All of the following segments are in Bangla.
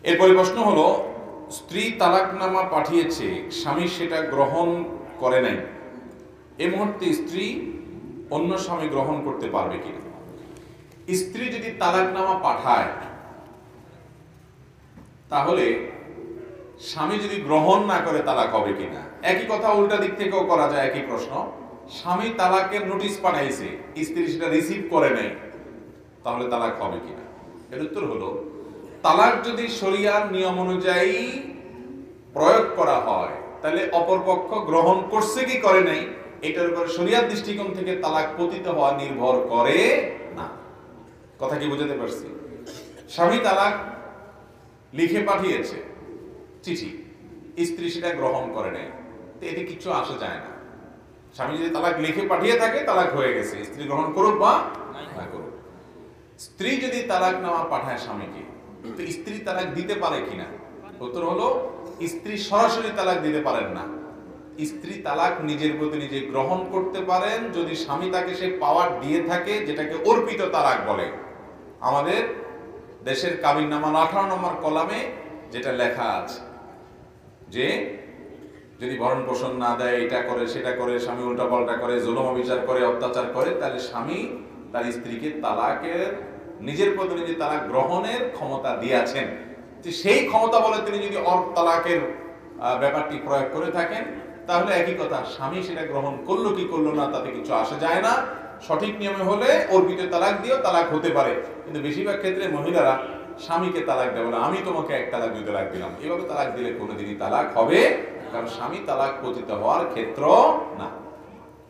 এরপরে প্রশ্ন হলো, স্ত্রী তালাকনামা পাঠিয়েছে, স্বামী সেটা গ্রহণ করে নাই, এই মুহূর্তে স্ত্রী অন্য স্বামী গ্রহণ করতে পারবে কিনা? স্ত্রী যদি তালাকনামা পাঠায় তাহলে স্বামী যদি গ্রহণ না করে তালাক হবে কিনা? একই কথা উল্টা দিক থেকেও করা যায়, একই প্রশ্ন। স্বামী তালাকের নোটিশ পাঠাইছে, স্ত্রী সেটা রিসিভ করে নাই, তাহলে তালাক হবে কিনা? এর উত্তর হলো, তালাক যদি শরিয়ার নিয়ম অনুযায়ী প্রয়োগ করা হয় তাহলে অপরপক্ষ গ্রহণ করছে কি করে নাই এটার উপর শরিয়ার দৃষ্টিকোণ থেকে তালাক পতিত হওয়া নির্ভর করে না। কথা কি বুঝাতে পারছি? স্বামী তালাক লিখে পাঠিয়েছে চিঠি, স্ত্রী সেটা গ্রহণ করে নাই, তো এতে কিছু আসা যায় না। স্বামী যদি তালাক লিখে পাঠিয়ে থাকে তালাক হয়ে গেছে, স্ত্রী গ্রহণ করুক বা না করুক। স্ত্রী যদি তালাক নামা পাঠায় স্বামীকে, তো স্ত্রী তালাক দিতে পারে কিনা? উত্তর হলো, স্ত্রী সরাসরি তালাক দিতে পারেন না। স্ত্রী তালাক নিজের প্রতি নিজে গ্রহণ করতে পারেন যদি স্বামী তাকে সে পাওয়ার দিয়ে থাকে, যেটাকে অর্পিত তালাক বলে। আমাদের দেশের কাবিননামা 18 নম্বর কলামে যেটা লেখা আছে যে যদি ভরণ পোষণ না দেয়, এটা করে সেটা করে, স্বামী উল্টা পাল্টা করে, জুলুম বিচার করে, অত্যাচার করে, তাহলে স্বামী তার স্ত্রীকে তালাকের নিজের প্রতি নিজে তালাক গ্রহণের ক্ষমতা দিয়েছেন। সেই ক্ষমতা বলে তিনি যদি তালাকের ব্যাপারটি প্রয়োগ করে থাকেন তাহলে একই কথা, স্বামী সেটা গ্রহণ করলো কি করলো না তাতে কিছু আসে যায় না। সঠিক নিয়মে হলে অর্পিত তালাক দিয়েও তালাক হতে পারে, কিন্তু বেশিরভাগ ক্ষেত্রে মহিলারা স্বামীকে তালাক দেবে না, আমি তোমাকে এক তালাক 2 তালাক দিলাম, এভাবে তালাক দিলে কোনোদিনই তালাক হবে, কারণ স্বামী তালাক পতিত হওয়ার ক্ষেত্র না।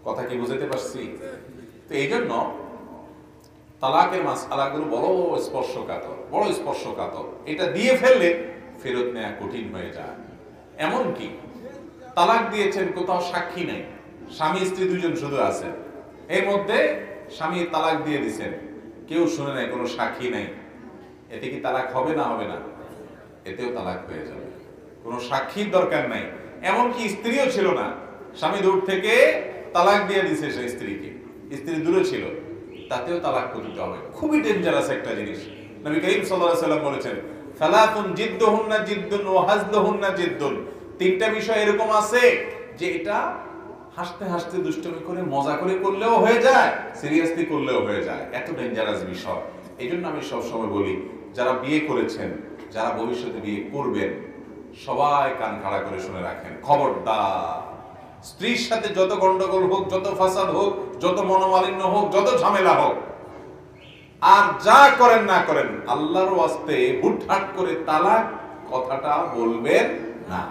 কথা কি বুঝতে পারছি? তো এই জন্য তালাকের মাসআলাগুলো বড় স্পর্শকাতর। এটা দিয়ে ফেললে ফেরত নেওয়া কঠিন হয়ে যায়। এমনকি তালাক দিয়েছেন, কোথাও সাক্ষী নেই, স্বামী স্ত্রী দুজন শুধু আছেন, এর মধ্যে স্বামী তালাক দিয়ে দিচ্ছেন, কেউ শুনে নাই, কোনো সাক্ষী নাই, এতে কি তালাক হবে না হবে না? এতেও তালাক হয়ে যাবে, কোনো সাক্ষীর দরকার নাই। এমনকি স্ত্রীও ছিল না, স্বামী দূর থেকে তালাক দিয়ে দিছে সেই স্ত্রীকে, স্ত্রী দূরে ছিল, তাতেও তালাক পতিত হবে। খুবই ডেঞ্জারাস একটা জিনিস। নবী করিম সাল্লাল্লাহু আলাইহি ওয়াসাল্লাম বলেছেন, সালাতুন জিদ্দুহুন্না জিদ্দুন ওয়া হাজলুহুন্না জিদ্দুন। 3টা বিষয় এরকম আছে যে এটা হাসতে হাসতে দুষ্টুমি করে মজা করে করলেও হয়ে যায়, সিরিয়াসলি করলেও হয়ে যায়, এত ডেঞ্জারাস বিষয়। এই জন্য আমি সবসময় বলি, যারা বিয়ে করেছেন, যারা ভবিষ্যতে বিয়ে করবেন, সবাই কান খাড়া করে শুনে রাখেন, খবরদার স্ত্রীর সাথে যত গন্ডগোল হোক, যত ফাসাদ হোক, যত মনোমালিন্য হোক, যত ঝামেলা হোক, আর যা করেন না করেন, আল্লাহর ওয়াস্তে হুটহাট করে তালাক কথাটা বলবেন না।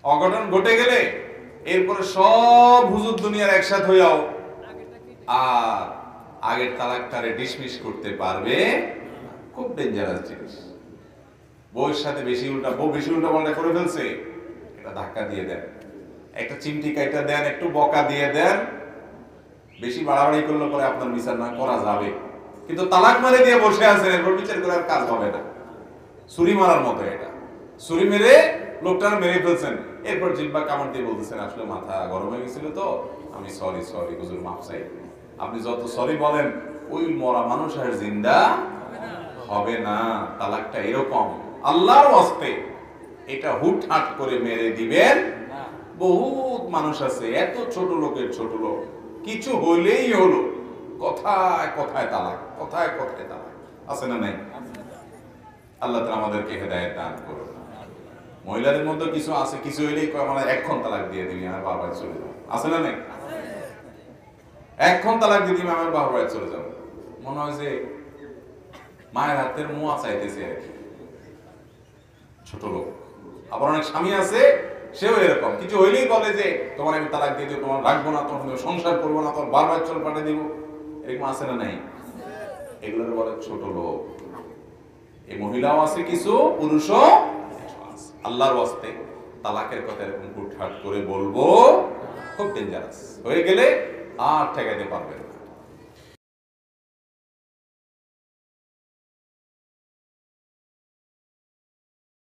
অঘটন ঘটে গেলে এরপরে সব হুজুর দুনিয়ার একসাথ হইয়াও আর আগের তালাকটারে ডিসমিস করতে পারবে। খুব ডেঞ্জারাস জিনিস। বউয়ের সাথে বেশি উল্টা পাল্টা করে ফেলছে, এটা ধাক্কা দিয়ে দেন, একটা চিমটি কাইটা দেন, একটু বকা দিয়ে দেন। বেশি বাড়াবাড়ি করলে পরে আপনার বিচার না করা যাবে, কিন্তু তালাক মারে দিয়ে বসে আছেন, এরপর বিচার করার কাজ হবে না। ছুরি মারার মতো এটা, ছুরি মেরে লোকটা মেরে ফেলছেন, এরপর জিহ্বা কামড় দিয়ে বলতেছেন, আসলে মাথা গরম হয়ে গেছিল তো, আমি সরি হুজুর মাফ চাই। আপনি যত সরি বলেন, ওই মরা মানুষ আর জিন্দা হবে না। তালাকটা এরকম, আল্লাহর ওয়াস্তে এটা হুটহাট করে মেরে দিবেন। বহুত মানুষ আছে, এত ছোট লোকের ছোট লোক, কিছু হইলেই হলো কথায় কথায় তালাক, কথায় কথায় তালাক, আছে না নাই? আল্লাহ তাআলা আমাদেরকে হেদায়েত দান করুন। মহিলাদের মধ্যে কিছু আছে, কিছু হইলেই আমরা এক্ষণ তালাক দিয়ে দিবি, আমার বাবার চলে যাবো, আছে না নাই? এক্ষণ তালাক দিয়ে দিবি, আমার বাবার চলে যাবো, মনে হয় যে মায়ের হাতের মোয়া চাইতেছে আর কি, ছোট লোক। আবার অনেক স্বামী আছে, সেও এরকম, কিছু হইলেই বলে যে তোমার আমি তালাক দিয়ে দেবো, তোমার রাখবো না, তোমার সংসার করবো না, তোমার বারবার চল পাঠিয়ে দিব, এরকম আছে না নাই? এগুলোর বলে ছোট লোক। এই মহিলাও আছে কিছু, পুরুষও আছে। আল্লাহর ওয়াস্তে তালাকের কথা এরকম হুটহাট করে বলবো, খুব ডেঞ্জারাস। হয়ে গেলে আর ঠেকাইতে পারবে না।